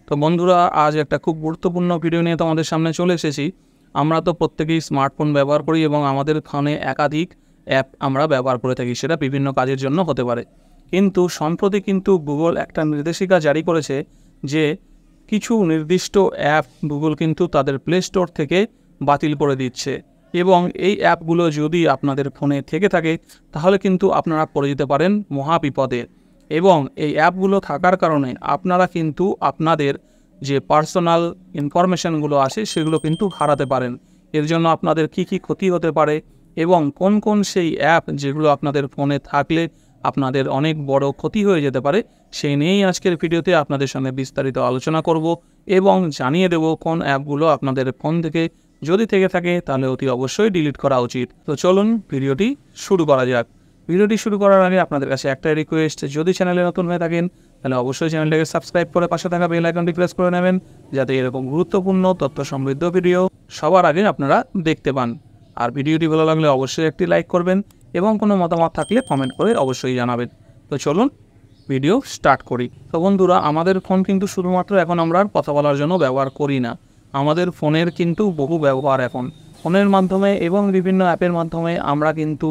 তো বন্ধুরা, আজ একটা খুব গুরুত্বপূর্ণ ভিডিও নিয়ে তোমাদের সামনে চলে এসেছি। আমরা তো প্রত্যেকেই স্মার্টফোন ব্যবহার করি এবং আমাদের ফোনে একাধিক অ্যাপ আমরা ব্যবহার করে থাকি, সেটা বিভিন্ন কাজের জন্য হতে পারে। কিন্তু সম্প্রতি কিন্তু গুগল একটা নির্দেশিকা জারি করেছে যে কিছু নির্দিষ্ট অ্যাপ গুগল কিন্তু তাদের প্লে স্টোর থেকে বাতিল করে দিচ্ছে, এবং এই অ্যাপগুলো যদি আপনাদের ফোনে থেকে থাকে তাহলে কিন্তু আপনারা পড়ে যেতে পারেন মহাবিপদে। এবং এই অ্যাপগুলো থাকার কারণে আপনারা কিন্তু আপনাদের যে পার্সোনাল ইনফরমেশানগুলো আছে সেগুলো কিন্তু হারাতে পারেন। এর জন্য আপনাদের কি কি ক্ষতি হতে পারে এবং কোন কোন সেই অ্যাপ যেগুলো আপনাদের ফোনে থাকলে আপনাদের অনেক বড় ক্ষতি হয়ে যেতে পারে, সেই নিয়েই আজকের ভিডিওতে আপনাদের সঙ্গে বিস্তারিত আলোচনা করব এবং জানিয়ে দেব কোন অ্যাপগুলো আপনাদের ফোন থেকে যদি থেকে থাকে তাহলে অতি অবশ্যই ডিলিট করা উচিত। তো চলুন ভিডিওটি শুরু করা যাক। ভিডিওটি শুরু করার আগে আপনাদের কাছে একটাই রিকোয়েস্ট, যদি চ্যানেলে নতুন হয়ে থাকেন তাহলে অবশ্যই চ্যানেলটাকে সাবস্ক্রাইব করে পাশে থাকা বেল আইকনটি প্রেস করে নেবেন, যাতে এরকম গুরুত্বপূর্ণ তথ্য সমৃদ্ধ ভিডিও সবার আগে আপনারা দেখতে পান। আর ভিডিওটি ভালো লাগলে অবশ্যই একটি লাইক করবেন এবং কোনো মতামত থাকলে কমেন্ট করে অবশ্যই জানাবেন। তো চলুন ভিডিও স্টার্ট করি। তো বন্ধুরা, আমাদের ফোন কিন্তু শুধুমাত্র এখন আমরা কথা বলার জন্য ব্যবহার করি না, আমাদের ফোনের কিন্তু বহু ব্যবহার এখন ফোনের মাধ্যমে এবং বিভিন্ন অ্যাপের মাধ্যমে আমরা কিন্তু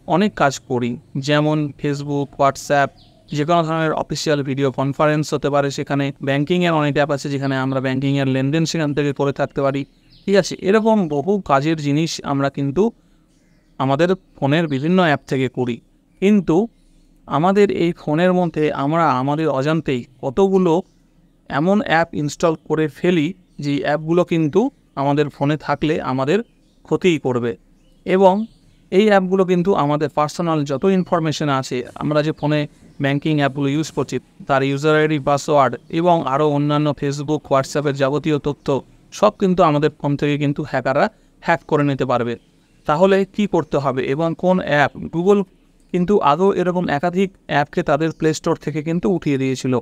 অনেক কাজ করি। যেমন ফেসবুক, হোয়াটসঅ্যাপ, যে কোনো ধরনের অফিসিয়াল ভিডিও কনফারেন্স হতে পারে, সেখানে ব্যাঙ্কিংয়ের অনেক অ্যাপ আছে যেখানে আমরা ব্যাঙ্কিংয়ের লেনদেন সেখান থেকে করে থাকতে পারি। ঠিক আছে, এরকম বহু কাজের জিনিস আমরা কিন্তু আমাদের ফোনের বিভিন্ন অ্যাপ থেকে করি। কিন্তু আমাদের এই ফোনের মধ্যে আমরা আমাদের অজান্তেই কতগুলো এমন অ্যাপ ইনস্টল করে ফেলি যে অ্যাপগুলো কিন্তু আমাদের ফোনে থাকলে আমাদের ক্ষতিই করবে। এবং এই অ্যাপগুলো কিন্তু আমাদের পার্সোনাল যত ইনফরমেশন আছে, আমরা যে ফোনে ব্যাঙ্কিং অ্যাপগুলো ইউজ করছি তার ইউজার আইডি, পাসওয়ার্ড এবং আরও অন্যান্য ফেসবুক, হোয়াটসঅ্যাপের যাবতীয় তথ্য সব কিন্তু আমাদের ফোন থেকে কিন্তু হ্যাকাররা হ্যাক করে নিতে পারবে। তাহলে কি করতে হবে এবং কোন অ্যাপ? গুগল কিন্তু আদৌ এরকম একাধিক অ্যাপকে তাদের প্লে স্টোর থেকে কিন্তু উঠিয়ে দিয়েছিল,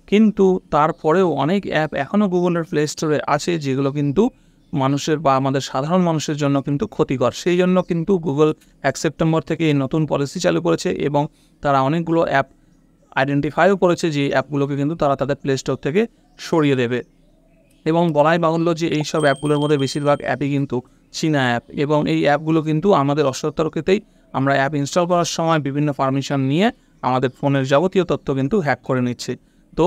কিন্তু তারপরেও অনেক অ্যাপ এখনও গুগলের প্লে স্টোরে আছে যেগুলো কিন্তু মানুষের বা আমাদের সাধারণ মানুষের জন্য কিন্তু ক্ষতিকর। সেই জন্য কিন্তু গুগল 1 সেপ্টেম্বর থেকে এই নতুন পলিসি চালু করেছে এবং তারা অনেকগুলো অ্যাপ আইডেন্টিফাইও করেছে যে অ্যাপগুলোকে কিন্তু তারা তাদের প্লে স্টোর থেকে সরিয়ে দেবে। এবং বলাই বাহুল্য যে এইসব অ্যাপগুলোর মধ্যে বেশিরভাগ অ্যাপই কিন্তু চীনা অ্যাপ, এবং এই অ্যাপগুলো কিন্তু আমাদের অসতর্কতাতেই আমরা অ্যাপ ইনস্টল করার সময় বিভিন্ন পারমিশন নিয়ে আমাদের ফোনের যাবতীয় তথ্য কিন্তু হ্যাক করে নিচ্ছে। তো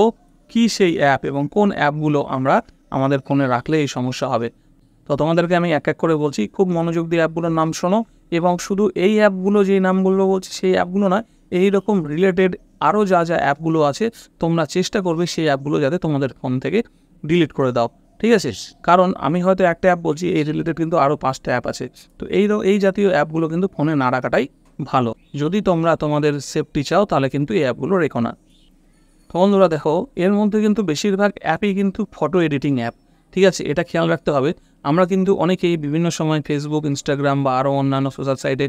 কি সেই অ্যাপ এবং কোন অ্যাপগুলো আমরা আমাদের ফোনে রাখলে এই সমস্যা হবে? তো তোমাদেরকে আমি এক এক করে বলছি, খুব মনোযোগ দিয়ে অ্যাপগুলোর নাম শোনো। এবং শুধু এই অ্যাপগুলো, যেই নামগুলো বলছি সেই অ্যাপগুলো নয়, এইরকম রিলেটেড আরও যা যা অ্যাপগুলো আছে তোমরা চেষ্টা করবে সেই অ্যাপগুলো যাতে তোমাদের ফোন থেকে ডিলিট করে দাও। ঠিক আছে, কারণ আমি হয়তো একটা অ্যাপ বলছি, এই রিলেটেড কিন্তু আরও 5টা অ্যাপ আছে। তো এই জাতীয় অ্যাপগুলো কিন্তু ফোনে না রাখাটাই ভালো। যদি তোমরা তোমাদের সেফটি চাও তাহলে কিন্তু এই অ্যাপগুলো রেখো না। তো বন্ধুরা দেখো, এর মধ্যে কিন্তু বেশিরভাগ অ্যাপই কিন্তু ফটো এডিটিং অ্যাপ। ঠিক আছে, এটা খেয়াল রাখতে হবে। আমরা কিন্তু অনেকেই বিভিন্ন সময় ফেসবুক, ইনস্টাগ্রাম বা আরও অন্যান্য সোশ্যাল সাইটে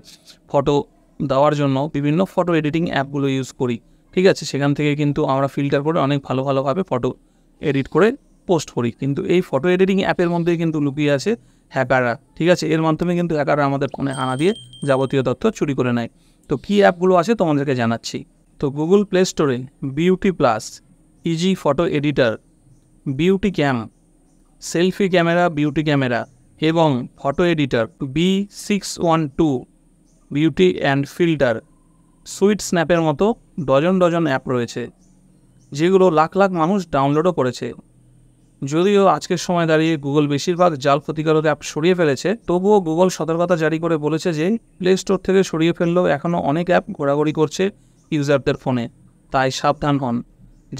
ফটো দেওয়ার জন্য বিভিন্ন ফটো এডিটিং অ্যাপগুলো ইউজ করি। ঠিক আছে, সেখান থেকে কিন্তু আমরা ফিল্টার করে অনেক ভালোভাবে ফটো এডিট করে পোস্ট করি। কিন্তু এই ফটো এডিটিং অ্যাপের মধ্যেই কিন্তু লুকিয়ে আছে হ্যাকাররা। ঠিক আছে, এর মাধ্যমে কিন্তু হ্যাকাররা আমাদের ফোনে হানা দিয়ে যাবতীয় তথ্য চুরি করে নেয়। তো কী অ্যাপগুলো আছে তোমাদেরকে জানাচ্ছি। তো গুগল প্লে স্টোরে beauty plus, easy photo editor, beauty cam, selfie camera, beauty camera এবং photo editor B612, beauty and filter, sweet স্ন্যাপের মতো ডজন অ্যাপ রয়েছে যেগুলো লাখ মানুষ ডাউনলোডও করেছে। যদিও আজকের সময় দাঁড়িয়ে গুগল বেশিরভাগ জাল ক্ষতিকারক অ্যাপ সরিয়ে ফেলেছে, তবুও গুগল সতর্কতা জারি করে বলেছে যে প্লে স্টোর থেকে সরিয়ে ফেললেও এখনও অনেক অ্যাপ ঘোরাঘুরি করছে ইউজারদের ফোনে, তাই সাবধান হন।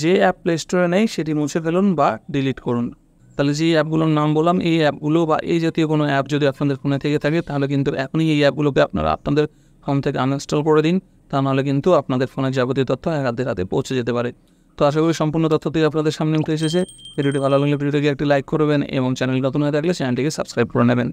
যে অ্যাপ প্লে স্টোরে নেই সেটি মুছে ফেলুন বা ডিলিট করুন। তাহলে যে অ্যাপগুলোর নাম বললাম, এই অ্যাপগুলো বা এই জাতীয় কোনো অ্যাপ যদি আপনাদের ফোনে থেকে থাকে তাহলে কিন্তু এখনই এই অ্যাপগুলোকে আপনারা আপনাদের ফোন থেকে আনইনস্টল করে দিন, তা নাহলে কিন্তু আপনাদের ফোনের যাবতীয় তথ্য হ্যাকারদের হাতে পৌঁছে যেতে পারে। তো আশা করি সম্পূর্ণ তথ্যটি আপনাদের সামনে উঠে এসেছে। ভিডিওটি ভালো লাগলে ভিডিওটিকে একটি লাইক করবেন এবং চ্যানেল নতুন হয়ে থাকলে চ্যানেলটিকে সাবস্ক্রাইব করে নেবেন।